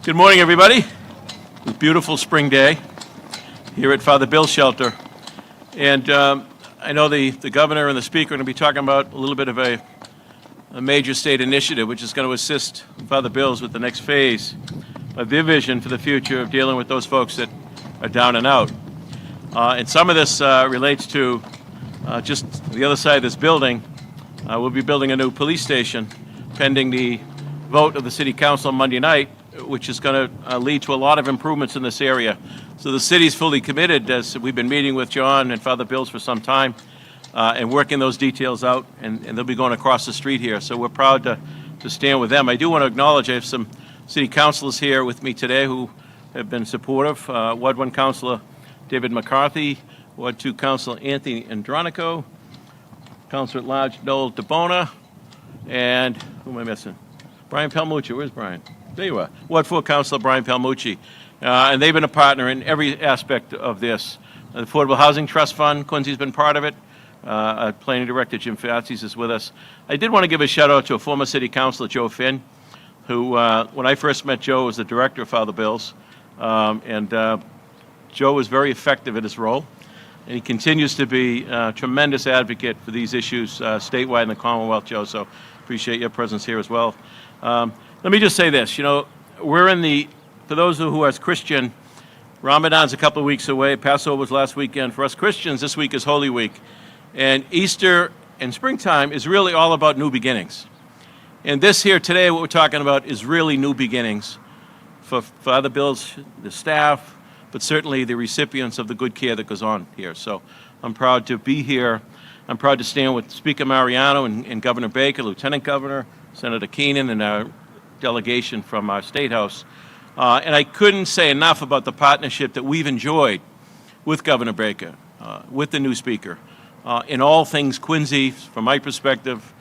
Good morning, everybody. It's a beautiful spring day here at Father Bill's shelter. And I know the governor and the speaker are going to be talking about a little bit of a major state initiative, which is going to assist Father Bill's with the next phase of their vision for the future of dealing with those folks that are down and out. And some of this relates to just the other side of this building. We'll be building a new police station pending the vote of the City Council on Monday night, which is going to lead to a lot of improvements in this area. So the city's fully committed, as we've been meeting with John and Father Bill's for some time and working those details out, and they'll be going across the street here. So we're proud to stand with them. I do want to acknowledge I have some city councilors here with me today who have been supportive. Ward 1 Councilor David McCarthy, Ward 2 Councilor Anthony Andronico, Councilor at Large Noel DeBona, and who am I missing? Brian Palmucci. Where's Brian? There you are. Ward 4 Councilor Brian Palmucci. And they've been a partner in every aspect of this. The Affordable Housing Trust Fund, Quincy's been part of it. Planning Director Jim Fatsis is with us. I did want to give a shout out to a former city councilor, Joe Finn, who, when I first met Joe, was the director of Father Bill's. Joe was very effective in his role. And he continues to be a tremendous advocate for these issues statewide in the Commonwealth, Joe. So appreciate your presence here as well. Let me just say this, we're in for those who are Christian, Ramadan's a couple of weeks away, Passover was last weekend. For us Christians, this week is Holy Week. And Easter and springtime is really all about new beginnings. And this here today, what we're talking about is really new beginnings for Father Bill's, the staff, but certainly the recipients of the good care that goes on here. So I'm proud to be here. I'm proud to stand with Speaker Mariano and Governor Baker, Lieutenant Governor, Senator Keenan, and our delegation from our State House. And I couldn't say enough about the partnership that we've enjoyed with Governor Baker, with the new Speaker, in all things Quincy. From my perspective,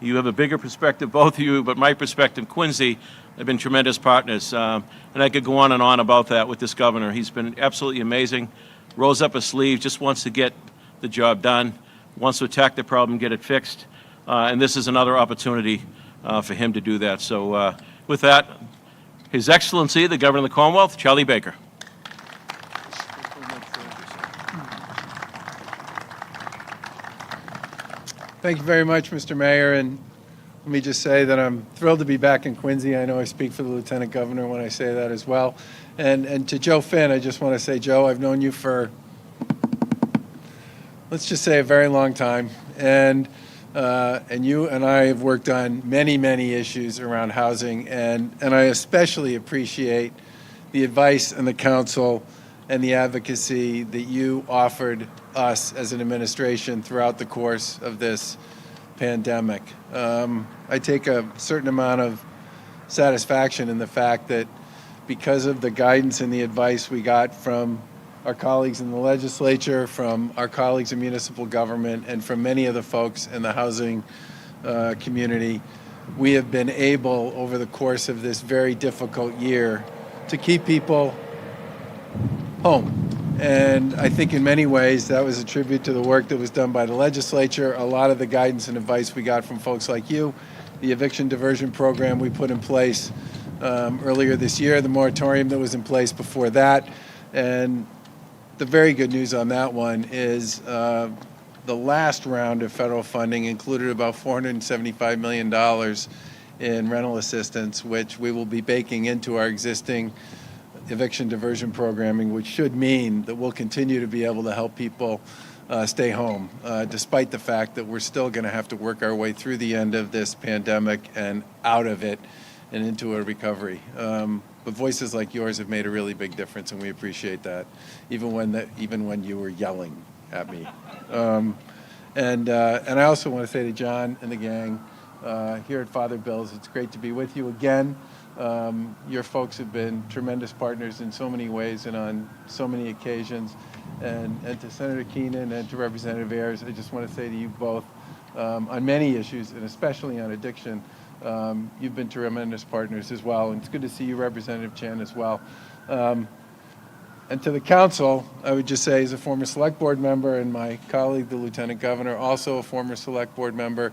you have a bigger perspective, both of you, but my perspective, Quincy, have been tremendous partners. And I could go on and on about that with this governor. He's been absolutely amazing, rolls up his sleeve, just wants to get the job done, wants to attack the problem, get it fixed. And this is another opportunity for him to do that. So with that, His Excellency, the Governor of the Commonwealth, Charlie Baker. Thank you very much, Mr. Mayor, and let me just say that I'm thrilled to be back in Quincy. I know I speak for the Lieutenant Governor when I say that as well. And to Joe Finn, I just want to say, Joe, I've known you for, let's just say, a very long time. And you and I have worked on many, many issues around housing, and I especially appreciate the advice and the counsel and the advocacy that you offered us as an administration throughout the course of this pandemic. I take a certain amount of satisfaction in the fact that because of the guidance and the advice we got from our colleagues in the legislature, from our colleagues in municipal government, and from many of the folks in the housing community, we have been able, over the course of this very difficult year, to keep people home. And I think in many ways that was a tribute to the work that was done by the legislature, a lot of the guidance and advice we got from folks like you, the eviction diversion program we put in place earlier this year, the moratorium that was in place before that. And the very good news on that one is the last round of federal funding included about $475 million in rental assistance, which we will be baking into our existing eviction diversion programming, which should mean that we'll continue to be able to help people stay home, despite the fact that we're still going to have to work our way through the end of this pandemic and out of it and into a recovery. But voices like yours have made a really big difference, and we appreciate that, even when you were yelling at me. And I also want to say to John and the gang here at Father Bill's, it's great to be with you again. Your folks have been tremendous partners in so many ways and on so many occasions. And to Senator Keenan and to Representative Ayers, I just want to say to you both, on many issues, and especially on addiction, you've been tremendous partners as well. And it's good to see you, Representative Chen, as well. And to the council, I would just say, as a former select board member and my colleague, the lieutenant governor, also a former select board member,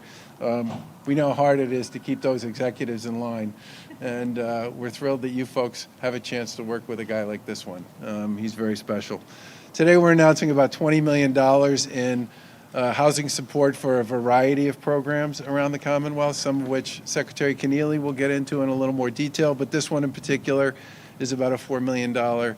we know how hard it is to keep those executives in line. And we're thrilled that you folks have a chance to work with a guy like this one. He's very special. Today we're announcing about $20 million in housing support for a variety of programs around the Commonwealth, some of which Secretary Kennealy will get into in a little more detail, but this one in particular is about a $4 million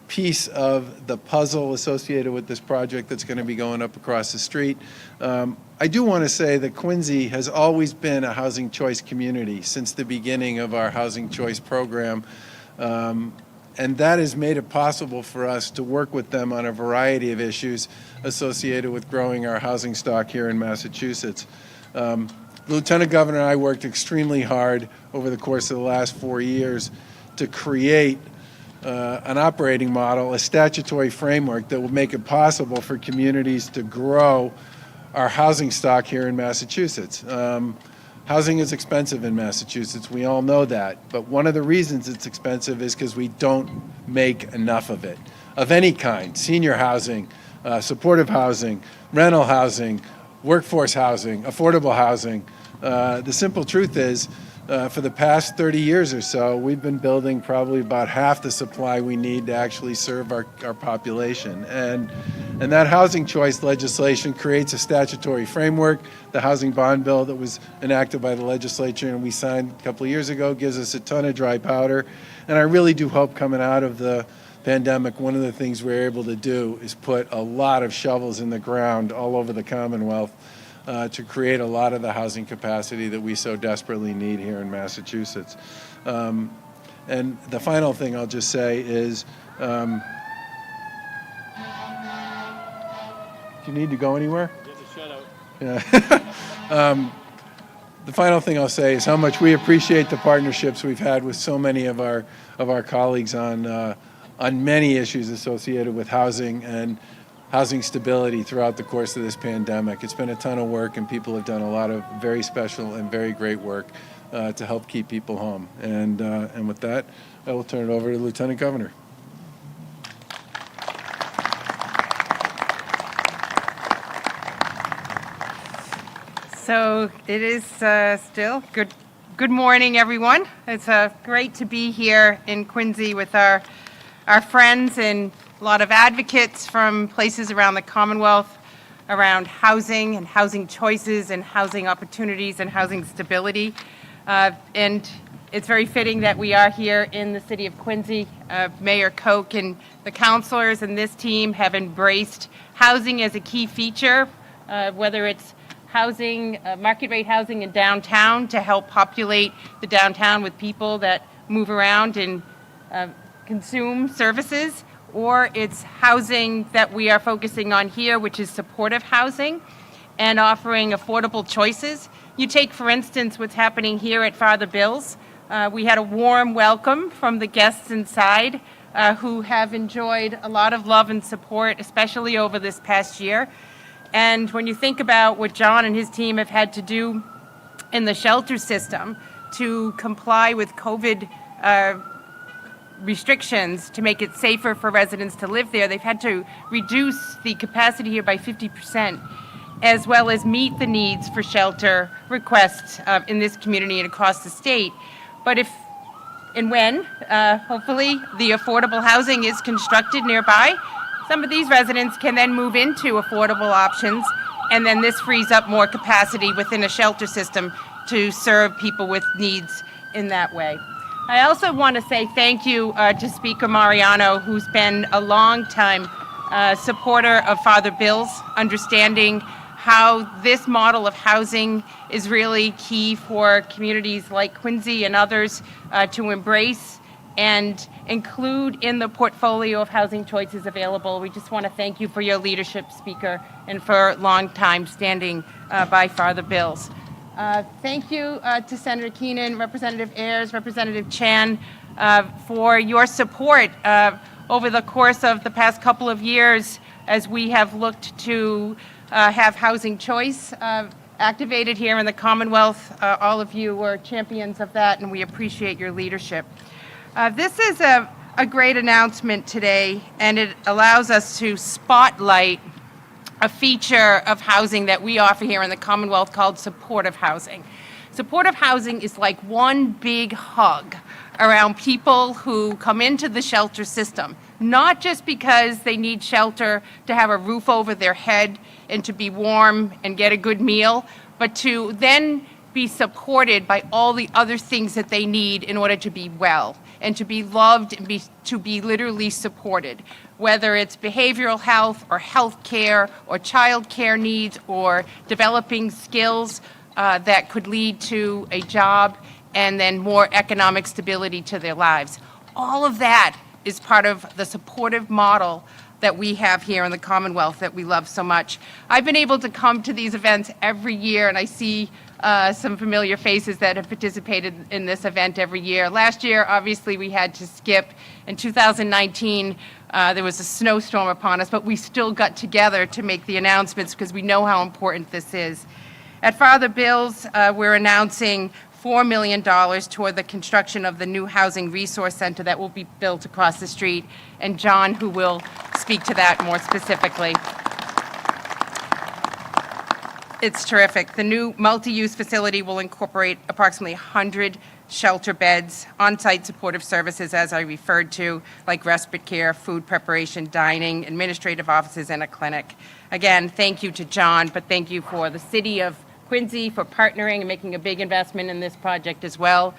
piece of the puzzle associated with this project that's going to be going up across the street. I do want to say that Quincy has always been a housing choice community since the beginning of our housing choice program. And that has made it possible for us to work with them on a variety of issues associated with growing our housing stock here in Massachusetts. The Lieutenant Governor and I worked extremely hard over the course of the last 4 years to create an operating model, a statutory framework that will make it possible for communities to grow our housing stock here in Massachusetts. Housing is expensive in Massachusetts, we all know that, but one of the reasons it's expensive is because we don't make enough of it, of any kind: senior housing, supportive housing, rental housing, workforce housing, affordable housing. The simple truth is, for the past 30 years or so, we've been building probably about half the supply we need to actually serve our population. And that housing choice legislation creates a statutory framework. The housing bond bill that was enacted by the legislature and we signed a couple of years ago gives us a ton of dry powder. And I really do hope, coming out of the pandemic, one of the things we're able to do is put a lot of shovels in the ground all over the Commonwealth to create a lot of the housing capacity that we so desperately need here in Massachusetts. And the final thing I'll just say is, do you need to go anywhere? Yeah. The final thing I'll say is how much we appreciate the partnerships we've had with so many of our colleagues on many issues associated with housing and housing stability throughout the course of this pandemic. It's been a ton of work, and people have done a lot of very special and very great work to help keep people home. And with that, I will turn it over to the Lieutenant Governor. So it is still good morning, everyone. It's great to be here in Quincy with our friends and a lot of advocates from places around the Commonwealth around housing and housing choices and housing opportunities and housing stability. And it's very fitting that we are here in the city of Quincy. Mayor Koch and the councilors and this team have embraced housing as a key feature, whether it's housing, market rate housing in downtown to help populate the downtown with people that move around and consume services, or it's housing that we are focusing on here, which is supportive housing and offering affordable choices. You take, for instance, what's happening here at Father Bill's. We had a warm welcome from the guests inside who have enjoyed a lot of love and support, especially over this past year. And when you think about what John and his team have had to do in the shelter system to comply with COVID restrictions to make it safer for residents to live there, they've had to reduce the capacity here by 50%, as well as meet the needs for shelter requests in this community and across the state. But if and when, hopefully, the affordable housing is constructed nearby, some of these residents can then move into affordable options, and then this frees up more capacity within a shelter system to serve people with needs in that way. I also want to say thank you to Speaker Mariano, who's been a long-time supporter of Father Bill's, understanding how this model of housing is really key for communities like Quincy and others to embrace and include in the portfolio of housing choices available. We just want to thank you for your leadership, Speaker, and for a long time standing by Father Bill's. Thank you to Senator Keenan, Representative Ayers, Representative Chan, for your support over the course of the past couple of years as we have looked to have housing choice activated here in the Commonwealth. All of you are champions of that, and we appreciate your leadership. This is a a great announcement today, and it allows us to spotlight a feature of housing that we offer here in the Commonwealth called supportive housing. Supportive housing is like one big hug around people who come into the shelter system, not just because they need shelter to have a roof over their head and to be warm and get a good meal, but to then be supported by all the other things that they need in order to be well and to be loved and to be literally supported, whether it's behavioral health or health care or child care needs or developing skills that could lead to a job and then more economic stability to their lives. All of that is part of the supportive model that we have here in the Commonwealth that we love so much. I've been able to come to these events every year, and I see some familiar faces that have participated in this event every year. Last year, obviously, we had to skip. In 2019, there was a snowstorm upon us, but we still got together to make the announcements because we know how important this is. At Father Bill's, we're announcing $4 million toward the construction of the new Housing Resource Center that will be built across the street, and John, who will speak to that more specifically. It's terrific. The new multi-use facility will incorporate approximately 100 shelter beds, on-site supportive services, as I referred to, like respite care, food preparation, dining, administrative offices, and a clinic. Again, thank you to John, but thank you for the city of Quincy for partnering and making a big investment in this project as well.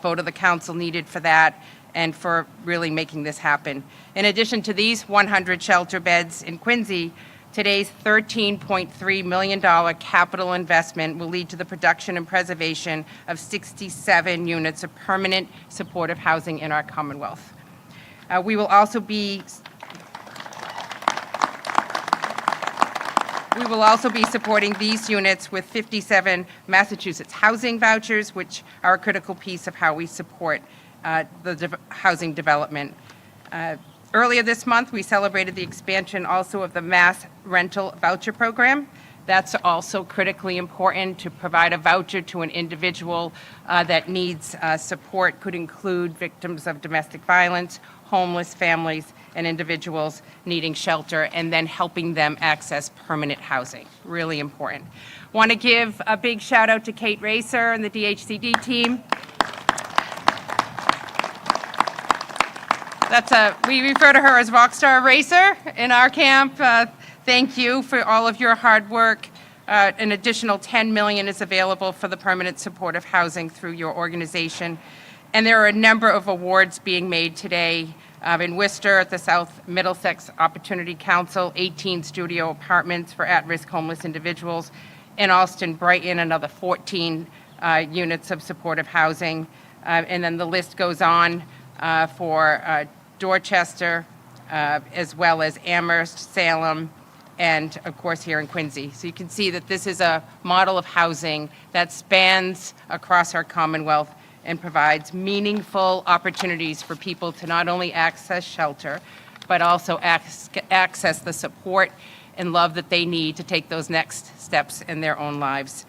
Vote of the council needed for that and for really making this happen. In addition to these 100 shelter beds in Quincy, today's $13.3 million capital investment will lead to the production and preservation of 67 units of permanent supportive housing in our Commonwealth. We will also be supporting these units with 57 Massachusetts housing vouchers, which are a critical piece of how we support housing development. Earlier this month, we celebrated the expansion also of the Mass Rental Voucher Program. That's also critically important. To provide a voucher to an individual that needs support could include victims of domestic violence, homeless families, and individuals needing shelter, and then helping them access permanent housing. Really important. Want to give a big shout out to Kate Racer and the DHCD team. We refer to her as Rockstar Racer in our camp. Thank you for all of your hard work. An additional $10 million is available for the permanent supportive housing through your organization. And there are a number of awards being made today. In Worcester at the South Middlesex Opportunity Council, 18 studio apartments for at-risk homeless individuals. In Alston, Brighton, another 14 units of supportive housing. And then the list goes on for Dorchester, as well as Amherst, Salem, and of course here in Quincy. So you can see that this is a model of housing that spans across our Commonwealth and provides meaningful opportunities for people to not only access shelter, but also access the support and love that they need to take those next steps in their own lives.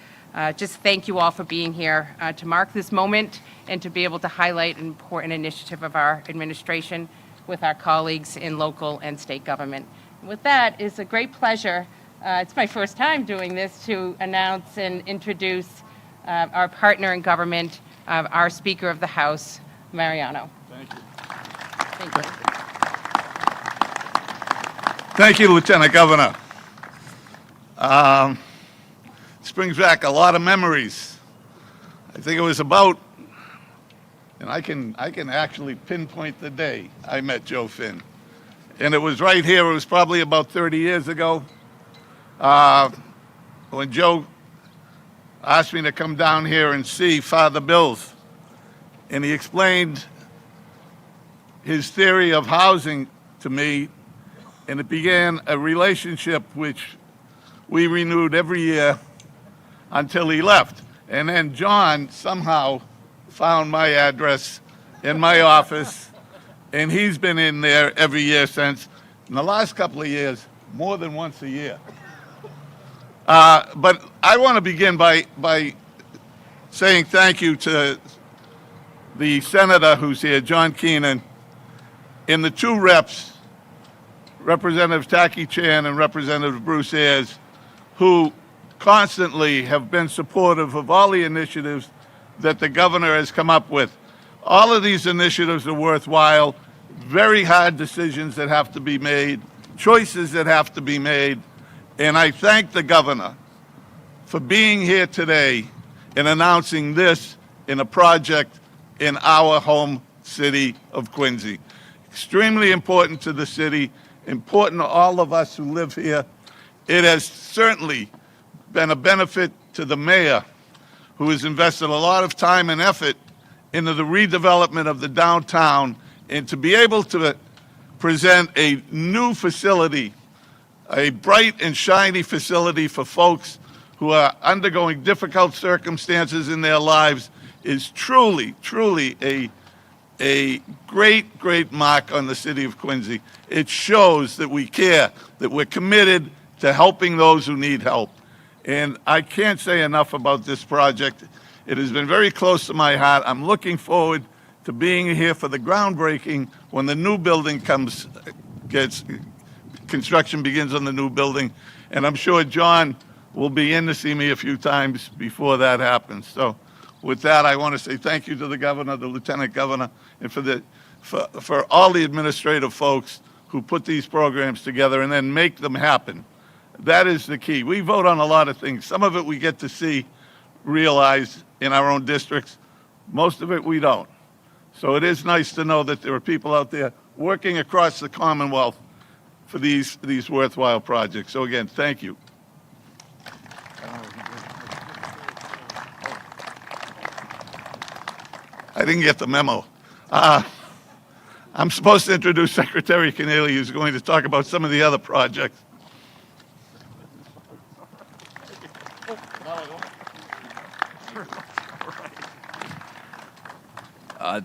Just thank you all for being here to mark this moment and to be able to highlight an important initiative of our administration with our colleagues in local and state government. With that, it's a great pleasure. It's my first time doing this to announce and introduce our partner in government, our Speaker of the House, Mariano. Thank you. Thank you. Thank you, Lieutenant Governor. This brings back a lot of memories. I think it was about, and I can actually pinpoint the day I met Joe Finn. And it was right here, it was probably about 30 years ago, when Joe asked me to come down here and see Father Bill's. And he explained his theory of housing to me, and it began a relationship which we renewed every year until he left. And then John somehow found my address in my office, and he's been in there every year since. In the last couple of years, more than once a year. But I want to begin by saying thank you to the senator who's here, John Keenan, and the two reps, Representative Taki Chan and Representative Bruce Ayers, who constantly have been supportive of all the initiatives that the governor has come up with. All of these initiatives are worthwhile, very hard decisions that have to be made, choices that have to be made, and I thank the governor for being here today and announcing this in a project in our home city of Quincy. Extremely important to the city, important to all of us who live here. It has certainly been a benefit to the mayor, who has invested a lot of time and effort into the redevelopment of the downtown, and to be able to present a new facility, a bright and shiny facility for folks who are undergoing difficult circumstances in their lives is truly, truly a great, great mark on the city of Quincy. It shows that we care, that we're committed to helping those who need help. And I can't say enough about this project. It has been very close to my heart. I'm looking forward to being here for the groundbreaking when the new building construction begins on the new building. And I'm sure John will be in to see me a few times before that happens. So with that, I want to say thank you to the governor, the lieutenant governor, and for all the administrative folks who put these programs together and then make them happen. That is the key. We vote on a lot of things. Some of it we get to see realized in our own districts. Most of it we don't. So it is nice to know that there are people out there working across the Commonwealth for these worthwhile projects. So again, thank you. I didn't get the memo. I'm supposed to introduce Secretary Kennealy, who's going to talk about some of the other projects.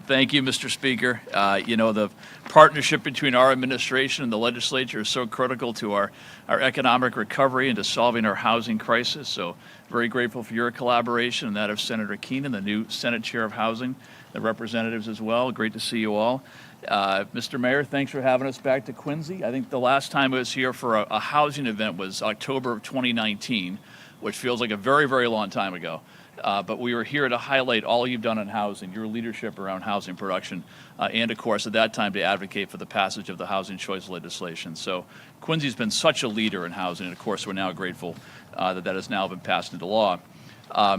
Thank you, Mr. Speaker. You know, the partnership between our administration and the legislature is so critical to our economic recovery and to solving our housing crisis. So very grateful for your collaboration and that of Senator Keenan, the new Senate Chair of Housing, the representatives as well. Great to see you all. Mr. Mayor, thanks for having us back to Quincy. I think the last time I was here for a housing event was October of 2019, which feels like a very, very long time ago. But we were here to highlight all you've done on housing, your leadership around housing production, and of course at that time to advocate for the passage of the housing choice legislation. So Quincy's been such a leader in housing, and of course we're now grateful that has now been passed into law.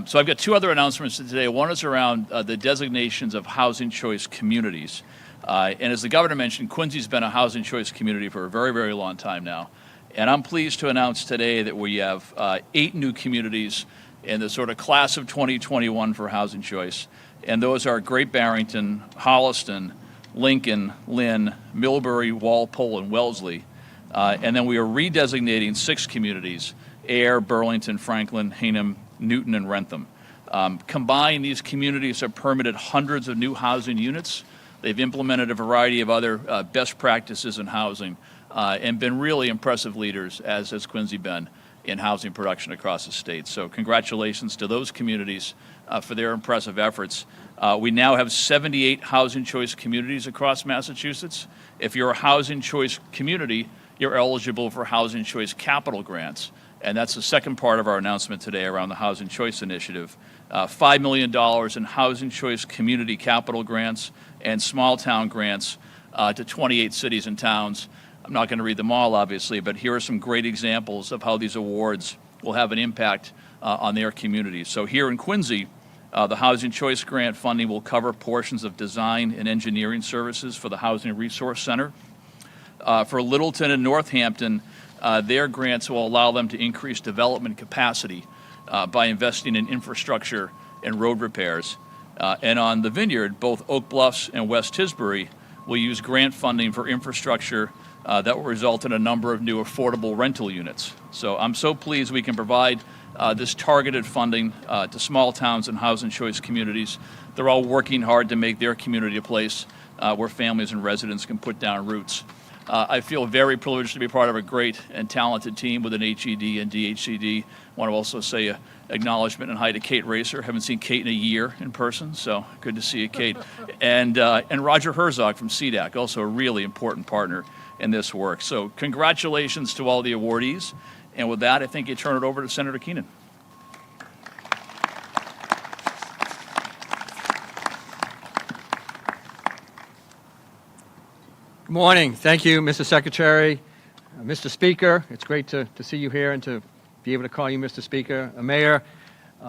So I've got two other announcements today. One is around the designations of housing choice communities. And as the governor mentioned, Quincy's been a housing choice community for a very, very long time now. And I'm pleased to announce today that we have 8 new communities in the sort of class of 2021 for housing choice. And those are Great Barrington, Holliston, Lincoln, Lynn, Millbury, Walpole, and Wellesley. And then we are redesignating 6 communities: Ayer, Burlington, Franklin, Hingham, Newton, and Rentham. Combined, these communities have permitted hundreds of new housing units. They've implemented a variety of other best practices in housing and been really impressive leaders, as has Quincy been, in housing production across the state. So congratulations to those communities for their impressive efforts. We now have 78 housing choice communities across Massachusetts. If you're a housing choice community, you're eligible for housing choice capital grants. And that's the second part of our announcement today around the Housing Choice Initiative. $5 million in housing choice community capital grants and small town grants to 28 cities and towns. I'm not going to read them all, obviously, but here are some great examples of how these awards will have an impact on their communities. So here in Quincy, the Housing Choice Grant funding will cover portions of design and engineering services for the Housing Resource Center. For Littleton and Northampton, their grants will allow them to increase development capacity by investing in infrastructure and road repairs. And on the Vineyard, both Oak Bluffs and West Tisbury will use grant funding for infrastructure that will result in a number of new affordable rental units. So I'm so pleased we can provide this targeted funding to small towns and housing choice communities. They're all working hard to make their community a place where families and residents can put down roots. I feel very privileged to be part of a great and talented team within HED and DHCD. I want to also say an acknowledgement and hi to Kate Racer. Haven't seen Kate in a year in person, so good to see you, Kate. And Roger Herzog from CDAC, also a really important partner in this work. So congratulations to all the awardees. And with that, I think you turn it over to Senator Keenan. Good morning. Thank you, Mr. Secretary, Mr. Speaker. It's great to see you here and to be able to call you Mr. Speaker, Mayor,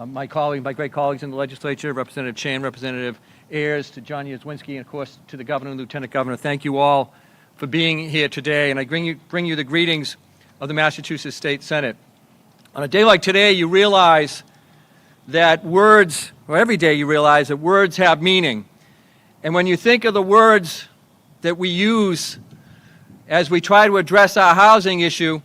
my great colleagues in the legislature, Representative Chan, Representative Ayers, to John Yazwinski, and of course to the Governor and Lieutenant Governor. Thank you all for being here today, and I bring you the greetings of the Massachusetts State Senate. On a day like today, you realize that words, or every day you realize that words have meaning. And when you think of the words that we use as we try to address our housing issue,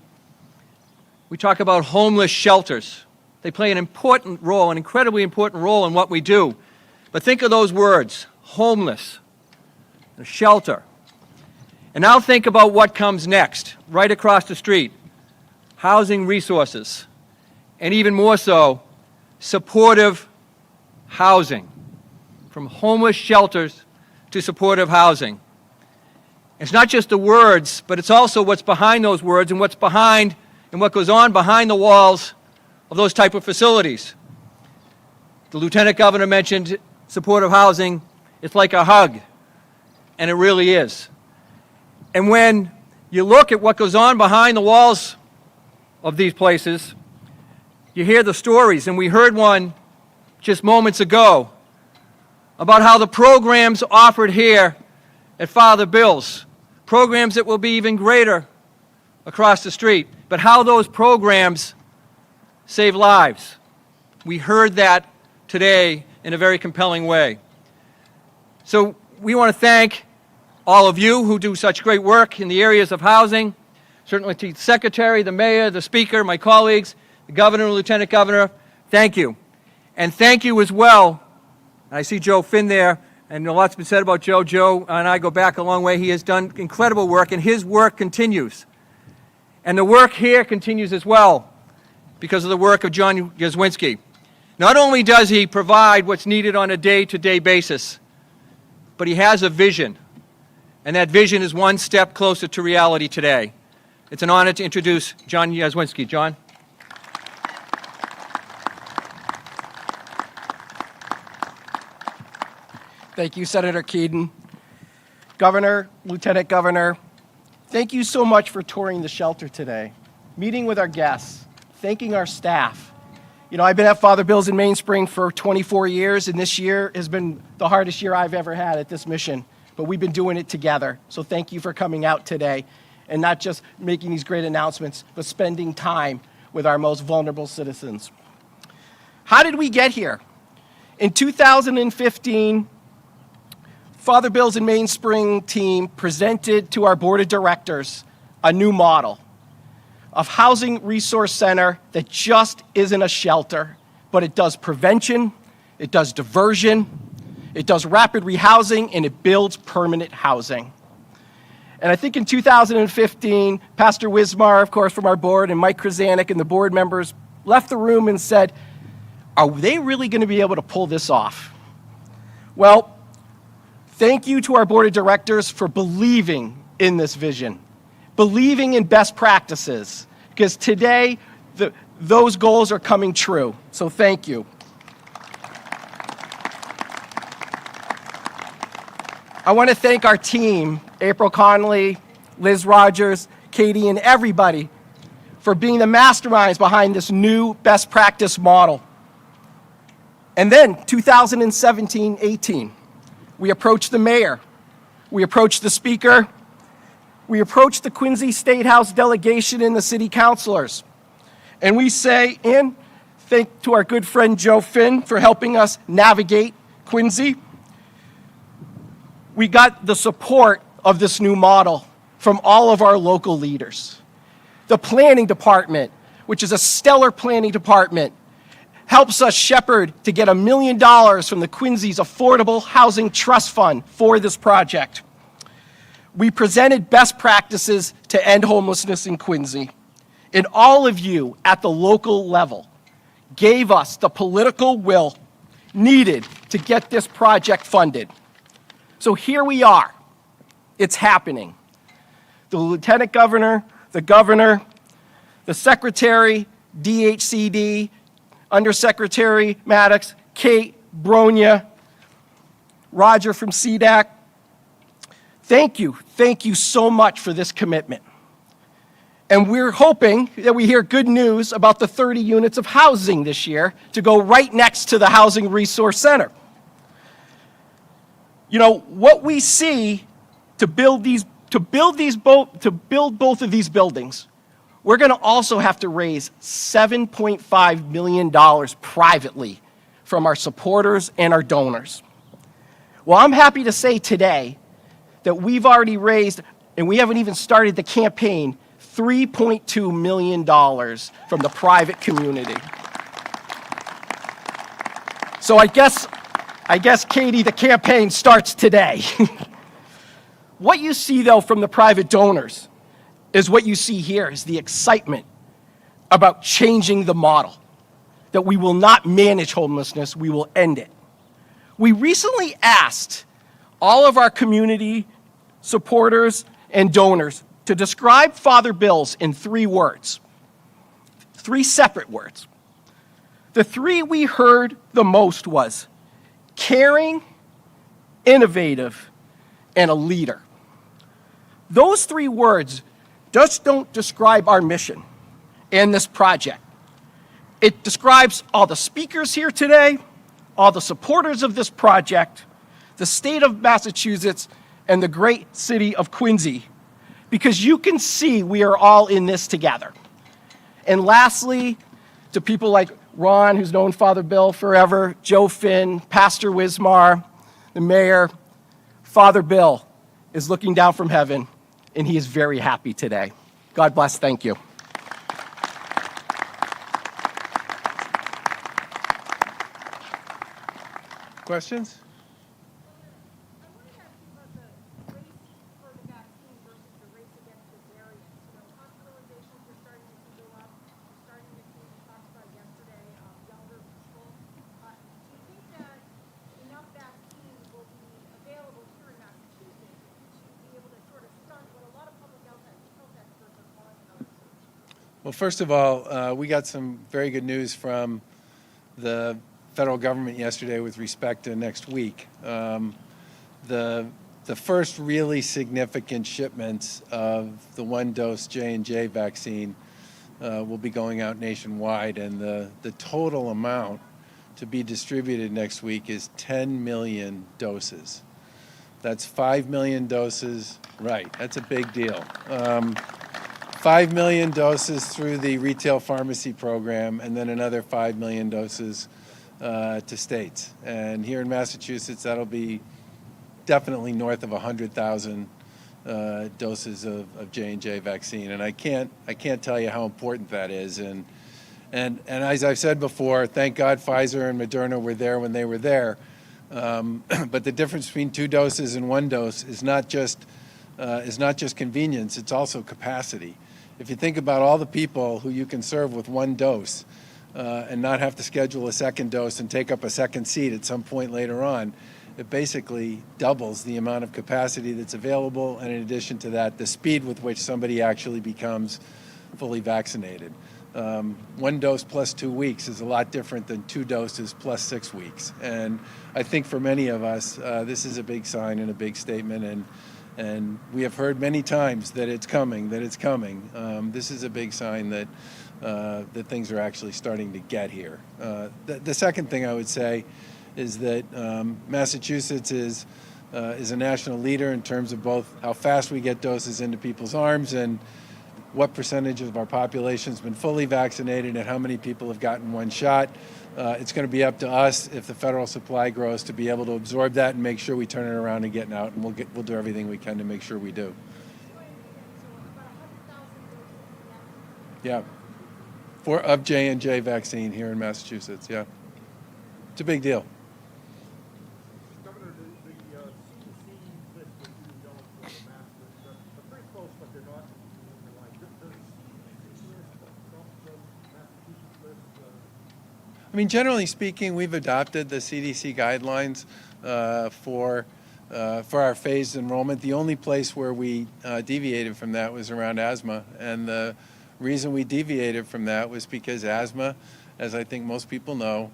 we talk about homeless shelters. They play an important role, an incredibly important role in what we do. But think of those words, homeless, a shelter. And now think about what comes next, right across the street, housing resources, and even more so, supportive housing, from homeless shelters to supportive housing. It's not just the words, but it's also what's behind those words and what's behind and what goes on behind the walls of those type of facilities. The Lieutenant Governor mentioned supportive housing. It's like a hug, and it really is. And when you look at what goes on behind the walls of these places, you hear the stories, and we heard one just moments ago about how the programs offered here at Father Bill's, programs that will be even greater across the street, but how those programs save lives. We heard that today in a very compelling way. So we want to thank all of you who do such great work in the areas of housing, certainly to the Secretary, the Mayor, the Speaker, my colleagues, the Governor and Lieutenant Governor. Thank you. And thank you as well, I see Joe Finn there, and a lot's been said about Joe. Joe and I go back a long way. He has done incredible work, and his work continues. And the work here continues as well because of the work of John Yazwinski. Not only does he provide what's needed on a day-to-day basis, but he has a vision, and that vision is one step closer to reality today. It's an honor to introduce John Yazwinski. John. Thank you, Senator Keenan. Governor, Lieutenant Governor, thank you so much for touring the shelter today, meeting with our guests, thanking our staff. You know, I've been at Father Bill's in MainSpring for 24 years, and this year has been the hardest year I've ever had at this mission, but we've been doing it together. So thank you for coming out today and not just making these great announcements, but spending time with our most vulnerable citizens. How did we get here? In 2015, Father Bill's and MainSpring team presented to our board of directors a new model of housing resource center that just isn't a shelter, but it does prevention, it does diversion, it does rapid rehousing, and it builds permanent housing. And I think in 2015, Pastor Wismar, of course, from our board, and Mike Krasanik and the board members left the room and said, are they really going to be able to pull this off? Well, thank you to our board of directors for believing in this vision, believing in best practices, because today those goals are coming true. So thank you. I want to thank our team, April Connolly, Liz Rogers, Katie, and everybody for being the masterminds behind this new best practice model. And then 2017-18. We approached the mayor, we approached the speaker, we approached the Quincy State House delegation and the city councilors. And we say, and thank to our good friend Joe Finn for helping us navigate Quincy. We got the support of this new model from all of our local leaders. The planning department, which is a stellar planning department, helps us shepherd to get $1 million from the Quincy's Affordable Housing Trust Fund for this project. We presented best practices to end homelessness in Quincy, and all of you at the local level gave us the political will needed to get this project funded. So here we are. It's happening. The lieutenant governor, the secretary, DHCD, Undersecretary Maddox, Kate, Bronya, Roger from CDAC. Thank you so much for this commitment. And we're hoping that we hear good news about the 30 units of housing this year to go right next to the Housing Resource Center. You know, what we see to build both of these buildings, we're going to also have to raise $7.5 million privately from our supporters and our donors. Well, I'm happy to say today that we've already raised, and we haven't even started the campaign, $3.2 million from the private community. So I guess, Katie, the campaign starts today. What you see, though, from the private donors is what you see here, is the excitement about changing the model, that we will not manage homelessness, we will end it. We recently asked all of our community supporters and donors to describe Father Bill's in 3 words, 3 separate words. The 3 we heard the most was caring, innovative, and a leader. Those 3 words just don't describe our mission and this project. It describes all the speakers here today, all the supporters of this project, the state of Massachusetts, and the great city of Quincy, because you can see we are all in this together. And lastly, to people like Ron, who's known Father Bill forever, Joe Finn, Pastor Wismar, the mayor, Father Bill is looking down from heaven, and he is very happy today. God bless, thank you. Questions? Well, first of all, we got some very good news from the federal government yesterday with respect to next week. The first really significant shipments of the 1-dose J&J vaccine will be going out nationwide, and the total amount to be distributed next week is 10 million doses. That's 5 million doses, right, that's a big deal. 5 million doses through the retail pharmacy program, and then another 5 million doses to states. And here in Massachusetts, that'll be definitely north of 100,000 doses of J&J vaccine. And I can't tell you how important that is. And as I've said before, thank God Pfizer and Moderna were there when they were there. But the difference between 2 doses and 1 dose is not just convenience, it's also capacity. If you think about all the people who you can serve with 1 dose and not have to schedule a second dose and take up a second seat at some point later on, it basically doubles the amount of capacity that's available, and in addition to that, the speed with which somebody actually becomes fully vaccinated. 1 dose plus 2 weeks is a lot different than 2 doses plus 6 weeks. And I think for many of us, this is a big sign and a big statement, and we have heard many times that it's coming, This is a big sign that things are actually starting to get here. The second thing I would say is that Massachusetts is a national leader in terms of both how fast we get doses into people's arms and what percentage of our population has been fully vaccinated and how many people have gotten 1 shot. It's going to be up to us, if the federal supply grows, to be able to absorb that and make sure we turn it around and get out, and we'll do everything we can to make sure we do. Yeah, of J&J vaccine here in Massachusetts, yeah. It's a big deal. Governor, the CDC list that you developed for the mask I mean, generally speaking, we've adopted the CDC guidelines for our phased enrollment. The only place where we deviated from that was around asthma, and the reason we deviated from that was because asthma, as I think most people know,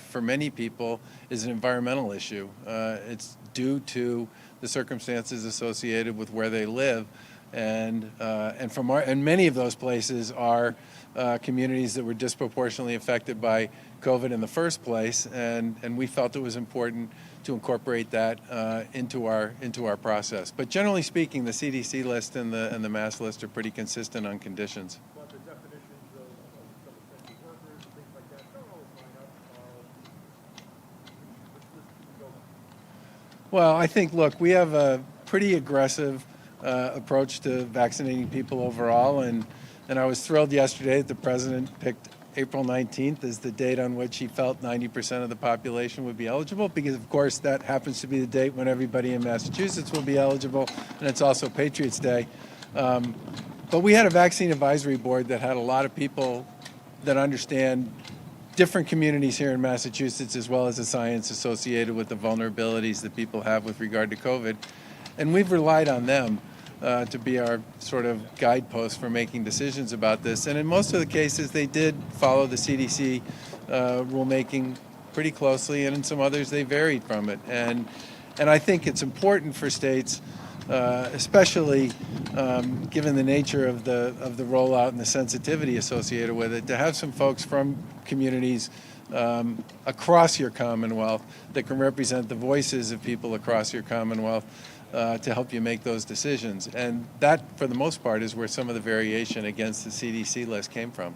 for many people is an environmental issue. It's due to the circumstances associated with where they live, and many of those places are communities that were disproportionately affected by COVID in the first place, and we felt it was important to incorporate that into our process. But generally speaking, the CDC list and the mass list are pretty consistent on conditions. But the definitions of some essential workers and things like that don't always line up. Which list do we go by? Well, I think, look, we have a pretty aggressive approach to vaccinating people overall, and I was thrilled yesterday that the president picked April 19th as the date on which he felt 90% of the population would be eligible, because of course that happens to be the date when everybody in Massachusetts will be eligible, and it's also Patriots Day. But we had a vaccine advisory board that had a lot of people that understand different communities here in Massachusetts, as well as the science associated with the vulnerabilities that people have with regard to COVID. And we've relied on them to be our sort of guidepost for making decisions about this. And in most of the cases, they did follow the CDC rulemaking pretty closely, and in some others, they varied from it. And I think it's important for states, especially given the nature of the rollout and the sensitivity associated with it, to have some folks from communities across your Commonwealth that can represent the voices of people across your Commonwealth to help you make those decisions. And that, for the most part, is where some of the variation against the CDC list came from.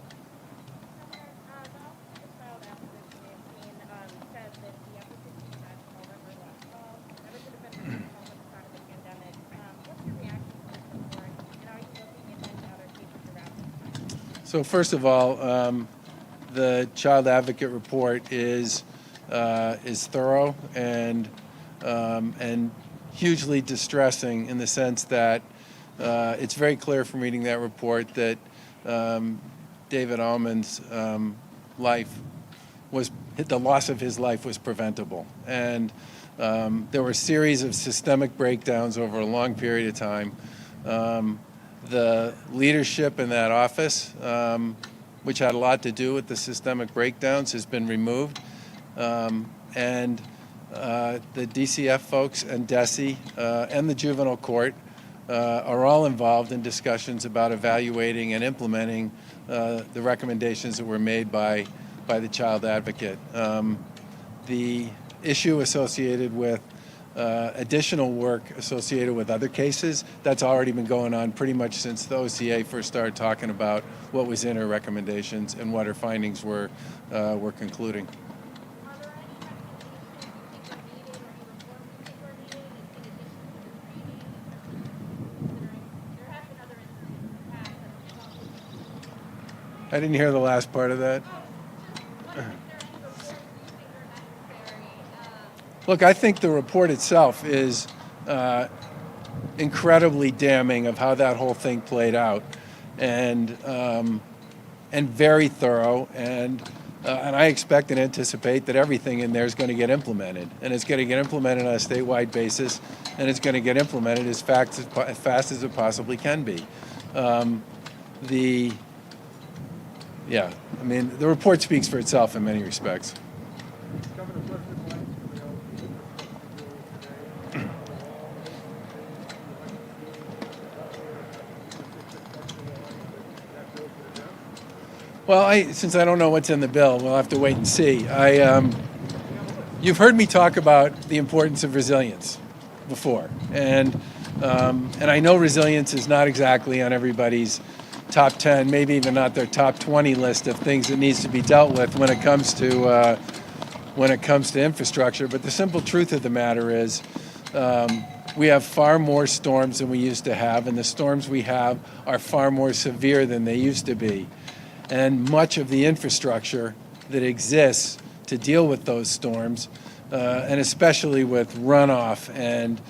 So first of all, the Child Advocate report is thorough and hugely distressing, in the sense that it's very clear from reading that report that David Allman's the loss of his life was preventable. And there were a series of systemic breakdowns over a long period of time. The leadership in that office, which had a lot to do with the systemic breakdowns, has been removed. And the DCF folks and DESE and the juvenile court are all involved in discussions about evaluating and implementing the recommendations that were made by the Child Advocate. The issue associated with additional work associated with other cases, that's already been going on pretty much since the OCA first started talking about what was in her recommendations and what her findings were concluding. I didn't hear the last part of that. Look, I think the report itself is incredibly damning of how that whole thing played out, and very thorough, and I expect and anticipate that everything in there is going to get implemented, and it's going to get implemented on a statewide basis, and it's going to get implemented as fast as it possibly can be. I mean, the report speaks for itself in many respects. Governor President Biden, you know, today. Well, since I don't know what's in the bill, we'll have to wait and see. You've heard me talk about the importance of resilience before, and I know resilience is not exactly on everybody's top 10, maybe even not their top 20 list of things that needs to be dealt with when it comes to infrastructure. But the simple truth of the matter is, we have far more storms than we used to have, and the storms we have are far more severe than they used to be. And much of the infrastructure that exists to deal with those storms, and especially with runoff and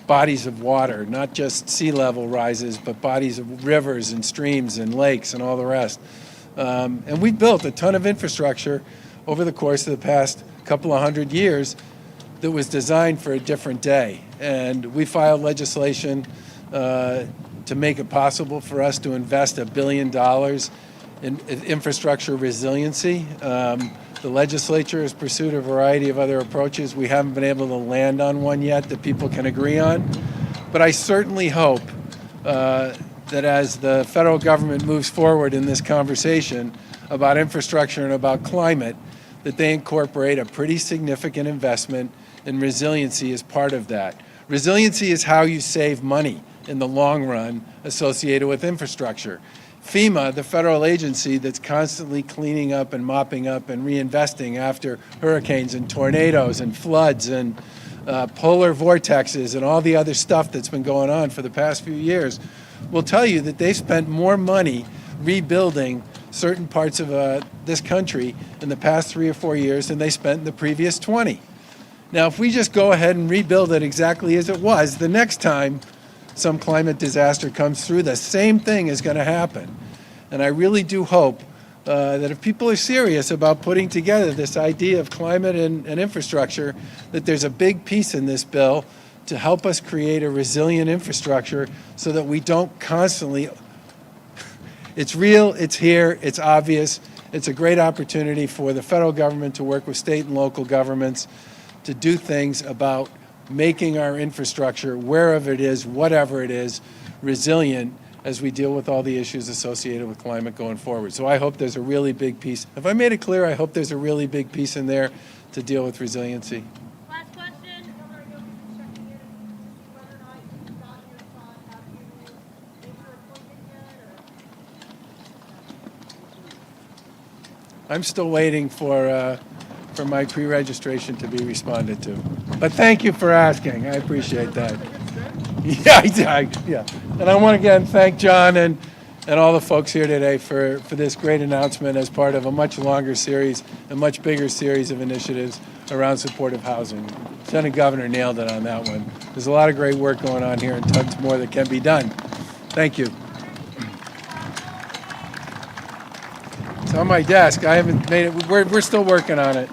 bodies of water, not just sea level rises, but bodies of rivers and streams and lakes and all the rest. And we built a ton of infrastructure over the course of the past couple of hundred years that was designed for a different day. And we filed legislation to make it possible for us to invest $1 billion in infrastructure resiliency. The legislature has pursued a variety of other approaches. We haven't been able to land on one yet that people can agree on. But I certainly hope that as the federal government moves forward in this conversation about infrastructure and about climate, that they incorporate a pretty significant investment in resiliency as part of that. Resiliency is how you save money in the long run associated with infrastructure. FEMA, the federal agency that's constantly cleaning up and mopping up and reinvesting after hurricanes and tornadoes and floods and polar vortexes and all the other stuff that's been going on for the past few years, will tell you that they spent more money rebuilding certain parts of this country in the past 3 or 4 years than they spent in the previous 20. Now, if we just go ahead and rebuild it exactly as it was, the next time some climate disaster comes through, the same thing is going to happen. And I really do hope that if people are serious about putting together this idea of climate and infrastructure, that there's a big piece in this bill to help us create a resilient infrastructure so that we don't constantly, it's real, it's here, it's obvious, it's a great opportunity for the federal government to work with state and local governments to do things about making our infrastructure, wherever it is, whatever it is, resilient as we deal with all the issues associated with climate going forward. So I hope there's a really big piece. Have I made it clear? I hope there's a really big piece in there to deal with resiliency. Last question. Governor, I know you've been checking in whether or not you've gotten your thought. Have you made your appointment yet? I'm still waiting for my pre-registration to be responded to. But thank you for asking. I appreciate that. Yeah. And I want to again thank John and all the folks here today for this great announcement as part of a much longer series, a much bigger series of initiatives around supportive housing. Lieutenant Governor nailed it on that one. There's a lot of great work going on here and tons more that can be done. Thank you. It's on my desk. I haven't made it. We're still working on it.